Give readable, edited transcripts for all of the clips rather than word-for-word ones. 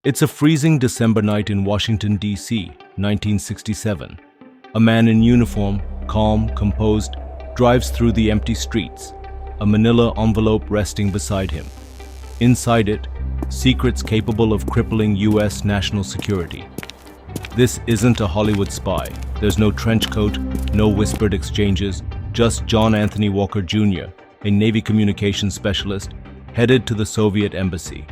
It's a freezing December night in Washington, D.C., 1967. A man in uniform, calm, composed, drives through the empty streets, a manila envelope resting beside him. Inside it, secrets capable of crippling U.S. national security. This isn't a Hollywood spy. There's no trench coat, no whispered exchanges, just John Anthony Walker Jr., a Navy communications specialist, headed to the Soviet embassy.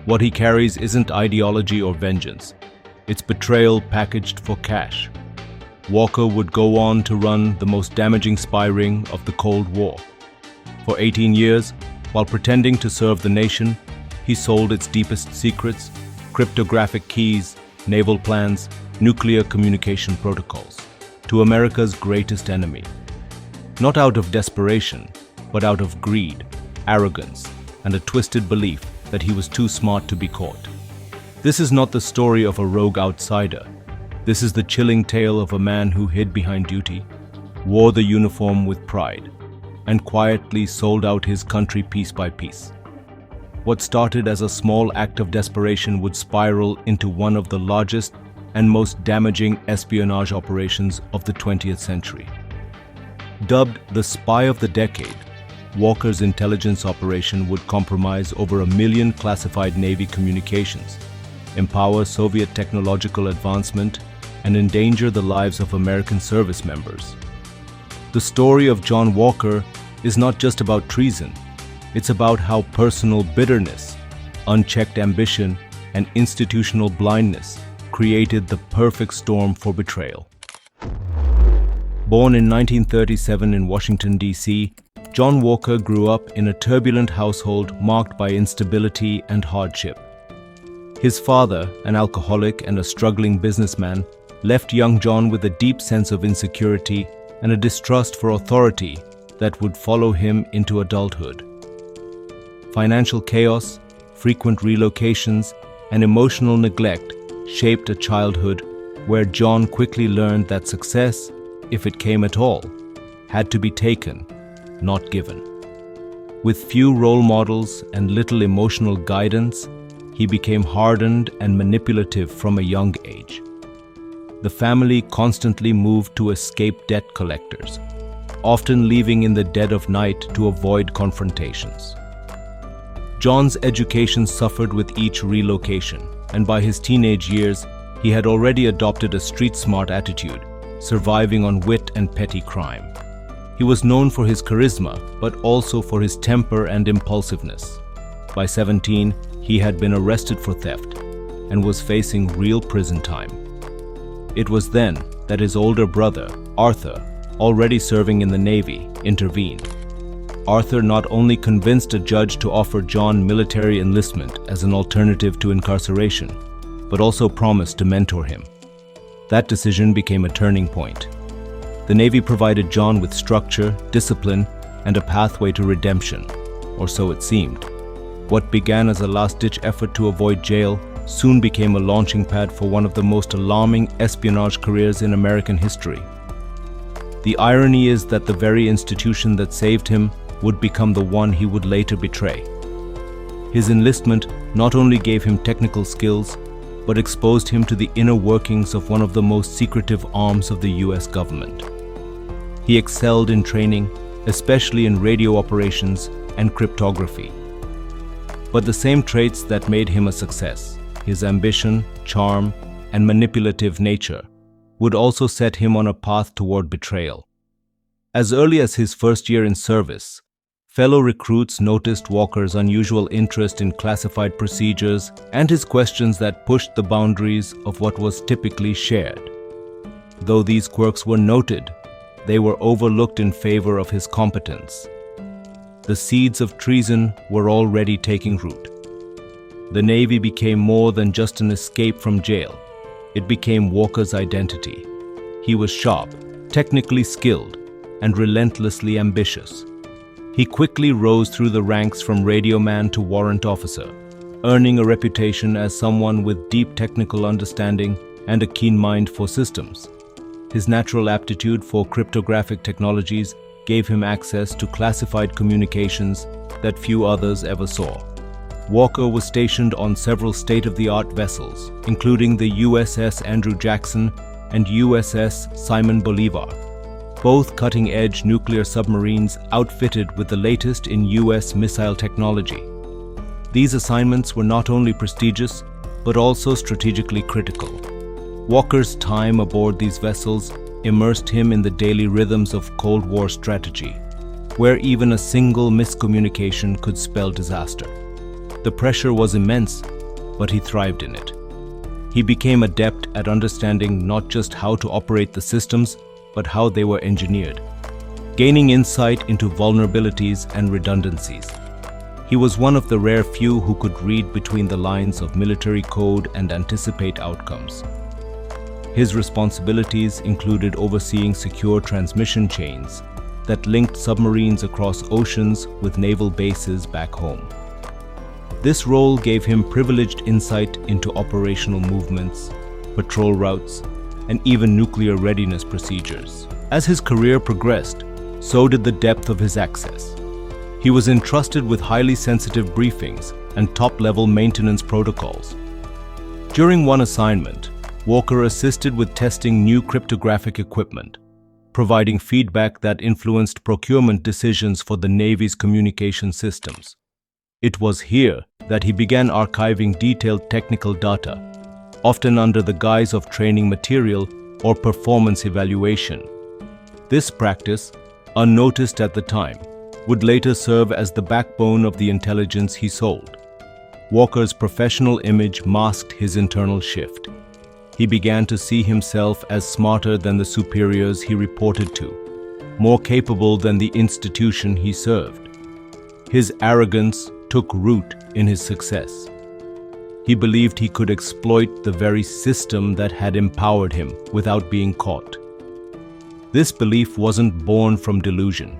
What he carries isn't ideology or vengeance. It's betrayal packaged for cash. Walker would go on to run the most damaging spy ring of the Cold War. For 18 years, while pretending to serve the nation, he sold its deepest secrets, cryptographic keys, naval plans, nuclear communication protocols, to America's greatest enemy. Not out of desperation, but out of greed, arrogance, and a twisted belief that he was too smart to be caught. This is not the story of a rogue outsider. This is the chilling tale of a man who hid behind duty, wore the uniform with pride, and quietly sold out his country piece by piece. What started as a small act of desperation would spiral into one of the largest and most damaging espionage operations of the 20th century. Dubbed the Spy of the Decade, Walker's intelligence operation would compromise over 1 million classified Navy communications, empower Soviet technological advancement, and endanger the lives of American service members. The story of John Walker is not just about treason. It's about how personal bitterness, unchecked ambition, and institutional blindness created the perfect storm for betrayal. Born in 1937 in Washington, D.C., John Walker grew up in a turbulent household marked by instability and hardship. His father, an alcoholic and a struggling businessman, left young John with a deep sense of insecurity and a distrust for authority that would follow him into adulthood. Financial chaos, frequent relocations, and emotional neglect shaped a childhood where John quickly learned that success, if it came at all, had to be taken, not given. With few role models and little emotional guidance, he became hardened and manipulative from a young age. The family constantly moved to escape debt collectors, often leaving in the dead of night to avoid confrontations. John's education suffered with each relocation, and by his teenage years, he had already adopted a street-smart attitude, surviving on wit and petty crime. He was known for his charisma, but also for his temper and impulsiveness. By 17, he had been arrested for theft and was facing real prison time. It was then that his older brother, Arthur, already serving in the Navy, intervened. Arthur not only convinced a judge to offer John military enlistment as an alternative to incarceration, but also promised to mentor him. That decision became a turning point. The Navy provided John with structure, discipline, and a pathway to redemption, or so it seemed. What began as a last-ditch effort to avoid jail soon became a launching pad for one of the most alarming espionage careers in American history. The irony is that the very institution that saved him would become the one he would later betray. His enlistment not only gave him technical skills, but exposed him to the inner workings of one of the most secretive arms of the US government. He excelled in training, especially in radio operations and cryptography. But the same traits that made him a success, his ambition, charm, and manipulative nature, would also set him on a path toward betrayal. As early as his first year in service, fellow recruits noticed Walker's unusual interest in classified procedures and his questions that pushed the boundaries of what was typically shared. Though these quirks were noted, they were overlooked in favor of his competence. The seeds of treason were already taking root. The Navy became more than just an escape from jail. It became Walker's identity. He was sharp, technically skilled, and relentlessly ambitious. He quickly rose through the ranks from radio man to warrant officer, earning a reputation as someone with deep technical understanding and a keen mind for systems. His natural aptitude for cryptographic technologies gave him access to classified communications that few others ever saw. Walker was stationed on several state-of-the-art vessels, including the USS Andrew Jackson and USS Simon Bolivar, both cutting-edge nuclear submarines outfitted with the latest in US missile technology. These assignments were not only prestigious, but also strategically critical. Walker's time aboard these vessels immersed him in the daily rhythms of Cold War strategy, where even a single miscommunication could spell disaster. The pressure was immense, but he thrived in it. He became adept at understanding not just how to operate the systems, but how they were engineered, gaining insight into vulnerabilities and redundancies. He was one of the rare few who could read between the lines of military code and anticipate outcomes. His responsibilities included overseeing secure transmission chains that linked submarines across oceans with naval bases back home. This role gave him privileged insight into operational movements, patrol routes, and even nuclear readiness procedures. As his career progressed, so did the depth of his access. He was entrusted with highly sensitive briefings and top-level maintenance protocols. During one assignment, Walker assisted with testing new cryptographic equipment, providing feedback that influenced procurement decisions for the Navy's communication systems. It was here that he began archiving detailed technical data, often under the guise of training material or performance evaluation. This practice, unnoticed at the time, would later serve as the backbone of the intelligence he sold. Walker's professional image masked his internal shift. He began to see himself as smarter than the superiors he reported to, more capable than the institution he served. His arrogance took root in his success. He believed he could exploit the very system that had empowered him without being caught. This belief wasn't born from delusion.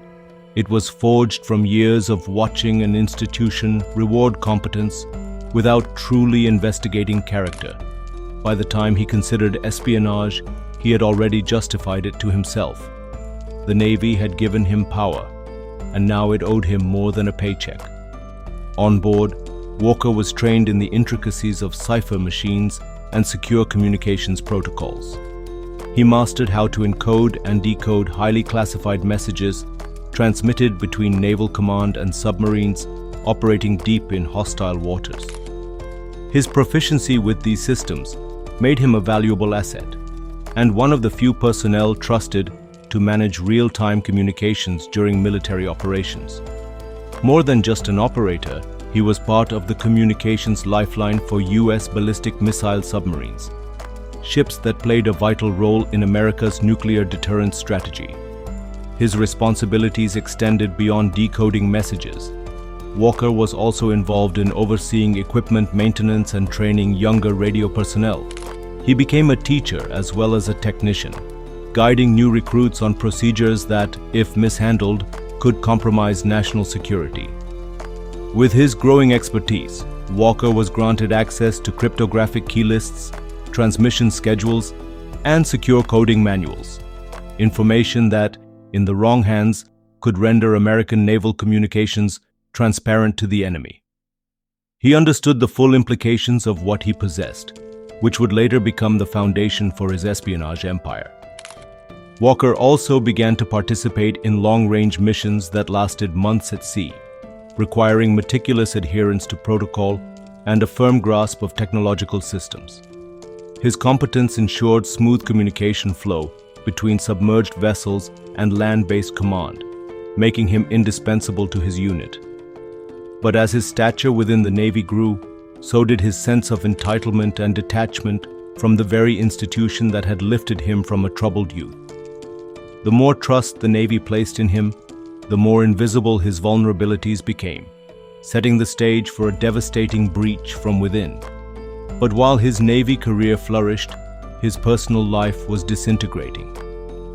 It was forged from years of watching an institution reward competence without truly investigating character. By the time he considered espionage, he had already justified it to himself. The Navy had given him power, and now it owed him more than a paycheck. On board, Walker was trained in the intricacies of cipher machines and secure communications protocols. He mastered how to encode and decode highly classified messages transmitted between naval command and submarines operating deep in hostile waters. His proficiency with these systems made him a valuable asset, and one of the few personnel trusted to manage real-time communications during military operations. More than just an operator, he was part of the communications lifeline for US ballistic missile submarines, ships that played a vital role in America's nuclear deterrence strategy. His responsibilities extended beyond decoding messages. Walker was also involved in overseeing equipment maintenance and training younger radio personnel. He became a teacher as well as a technician, guiding new recruits on procedures that, if mishandled, could compromise national security. With his growing expertise, Walker was granted access to cryptographic key lists, transmission schedules, and secure coding manuals, information that, in the wrong hands, could render American naval communications transparent to the enemy. He understood the full implications of what he possessed, which would later become the foundation for his espionage empire. Walker also began to participate in long-range missions that lasted months at sea, requiring meticulous adherence to protocol and a firm grasp of technological systems. His competence ensured smooth communication flow between submerged vessels and land-based command, making him indispensable to his unit. But as his stature within the Navy grew, so did his sense of entitlement and detachment from the very institution that had lifted him from a troubled youth. The more trust the Navy placed in him, the more invisible his vulnerabilities became, setting the stage for a devastating breach from within. But while his Navy career flourished, his personal life was disintegrating.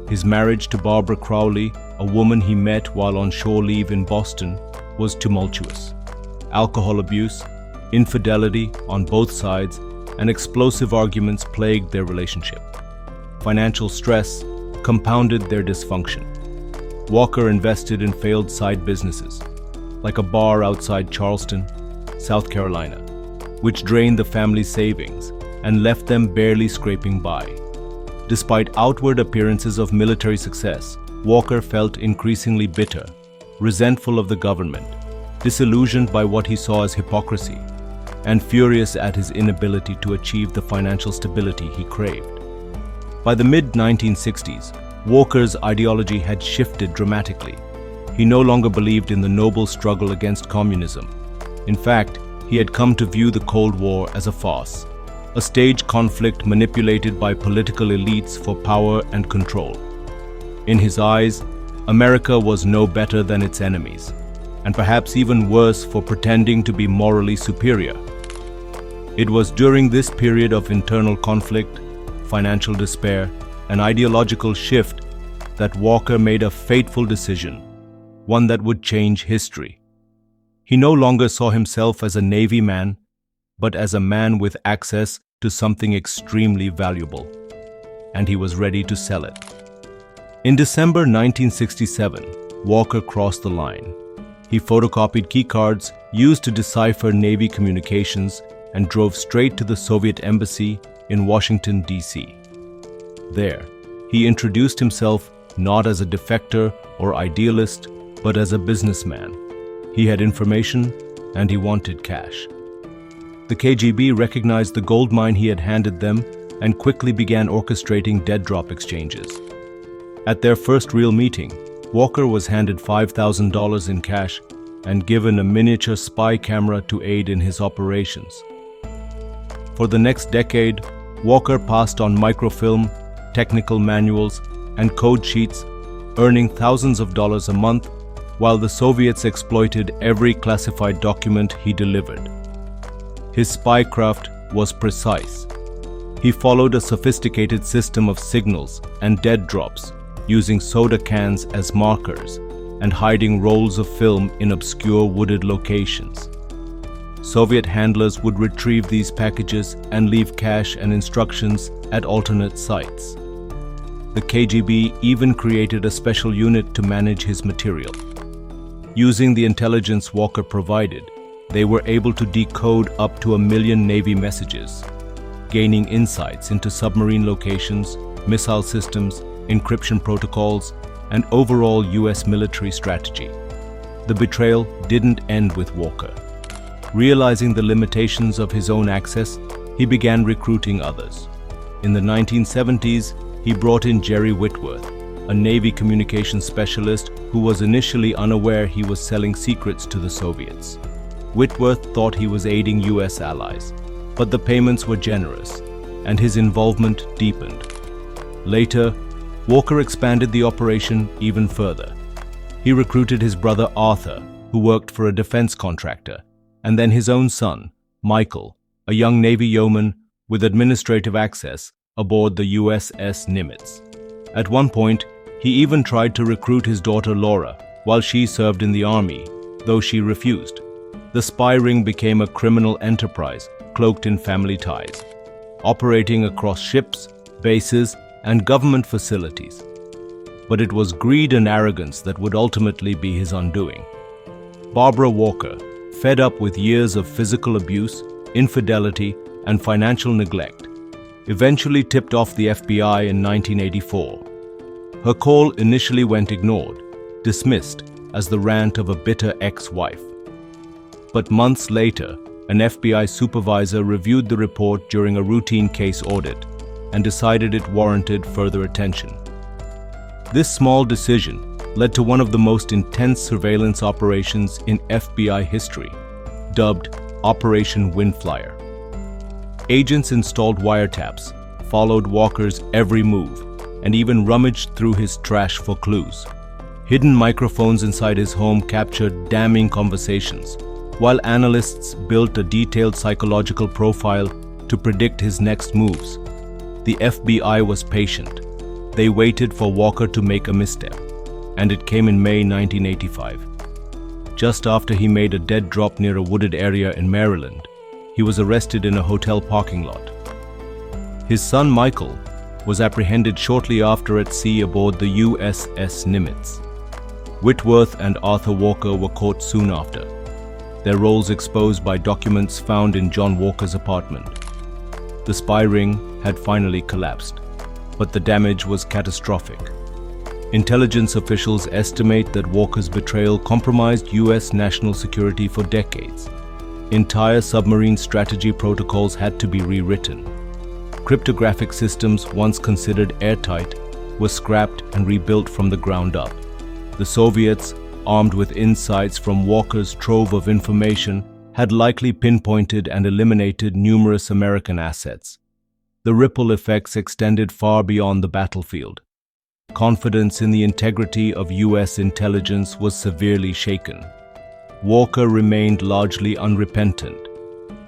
His marriage to Barbara Crowley, a woman he met while on shore leave in Boston, was tumultuous. Alcohol abuse, infidelity on both sides, and explosive arguments plagued their relationship. Financial stress compounded their dysfunction. Walker invested in failed side businesses, like a bar outside Charleston, South Carolina, which drained the family's savings and left them barely scraping by. Despite outward appearances of military success, Walker felt increasingly bitter, resentful of the government, disillusioned by what he saw as hypocrisy, and furious at his inability to achieve the financial stability he craved. By the mid-1960s, Walker's ideology had shifted dramatically. He no longer believed in the noble struggle against communism. In fact, he had come to view the Cold War as a farce, a staged conflict manipulated by political elites for power and control. In his eyes, America was no better than its enemies, and perhaps even worse for pretending to be morally superior. It was during this period of internal conflict, financial despair, and ideological shift that Walker made a fateful decision, one that would change history. He no longer saw himself as a Navy man, but as a man with access to something extremely valuable, and he was ready to sell it. In December 1967, Walker crossed the line. He photocopied keycards used to decipher Navy communications and drove straight to the Soviet embassy in Washington, D.C. There, he introduced himself not as a defector or idealist, but as a businessman. He had information and he wanted cash. The KGB recognized the gold mine he had handed them and quickly began orchestrating dead drop exchanges. At their first real meeting, Walker was handed $5,000 in cash and given a miniature spy camera to aid in his operations. For the next decade, Walker passed on microfilm, technical manuals, and code sheets, earning thousands of dollars a month, while the Soviets exploited every classified document he delivered. His spycraft was precise. He followed a sophisticated system of signals and dead drops, using soda cans as markers and hiding rolls of film in obscure wooded locations. Soviet handlers would retrieve these packages and leave cash and instructions at alternate sites. The KGB even created a special unit to manage his material. Using the intelligence Walker provided, they were able to decode up to 1 million Navy messages, gaining insights into submarine locations, missile systems, encryption protocols, and overall U.S. military strategy. The betrayal didn't end with Walker. Realizing the limitations of his own access, he began recruiting others. In the 1970s, he brought in Jerry Whitworth, a Navy communications specialist who was initially unaware he was selling secrets to the Soviets. Whitworth thought he was aiding U.S. allies, but the payments were generous, and his involvement deepened. Later, Walker expanded the operation even further. He recruited his brother Arthur, who worked for a defense contractor, and then his own son, Michael, a young Navy yeoman with administrative access aboard the USS Nimitz. At one point, he even tried to recruit his daughter Laura while she served in the army, though she refused. The spy ring became a criminal enterprise cloaked in family ties, operating across ships, bases, and government facilities. But it was greed and arrogance that would ultimately be his undoing. Barbara Walker, fed up with years of physical abuse, infidelity, and financial neglect, eventually tipped off the FBI in 1984. Her call initially went ignored, dismissed as the rant of a bitter ex-wife. But months later, an FBI supervisor reviewed the report during a routine case audit and decided it warranted further attention. This small decision led to one of the most intense surveillance operations in FBI history, dubbed Operation Windflyer. Agents installed wiretaps, followed Walker's every move, and even rummaged through his trash for clues. Hidden microphones inside his home captured damning conversations, while analysts built a detailed psychological profile to predict his next moves. The FBI was patient. They waited for Walker to make a misstep, and it came in May 1985. Just after he made a dead drop near a wooded area in Maryland, he was arrested in a hotel parking lot. His son Michael was apprehended shortly after at sea aboard the USS Nimitz. Whitworth and Arthur Walker were caught soon after. their roles exposed by documents found in John Walker's apartment. The spy ring had finally collapsed, but the damage was catastrophic. Intelligence officials estimate that Walker's betrayal compromised U.S. national security for decades. Entire submarine strategy protocols had to be rewritten. Cryptographic systems, once considered airtight, were scrapped and rebuilt from the ground up. The Soviets, armed with insights from Walker's trove of information, had likely pinpointed and eliminated numerous American assets. The ripple effects extended far beyond the battlefield. Confidence in the integrity of U.S. intelligence was severely shaken. Walker remained largely unrepentant.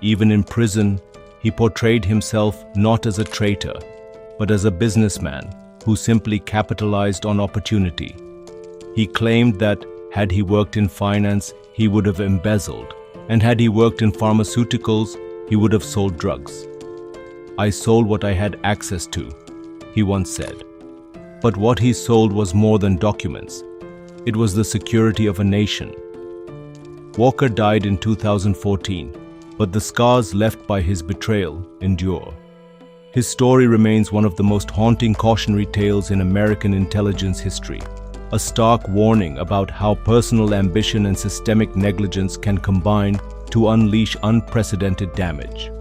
Even in prison, he portrayed himself not as a traitor, but as a businessman who simply capitalized on opportunity. He claimed that, had he worked in finance, he would have embezzled, and had he worked in pharmaceuticals, he would have sold drugs. "I sold what I had access to," he once said. But what he sold was more than documents. It was the security of a nation. Walker died in 2014, but the scars left by his betrayal endure. His story remains one of the most haunting cautionary tales in American intelligence history, a stark warning about how personal ambition and systemic negligence can combine to unleash unprecedented damage.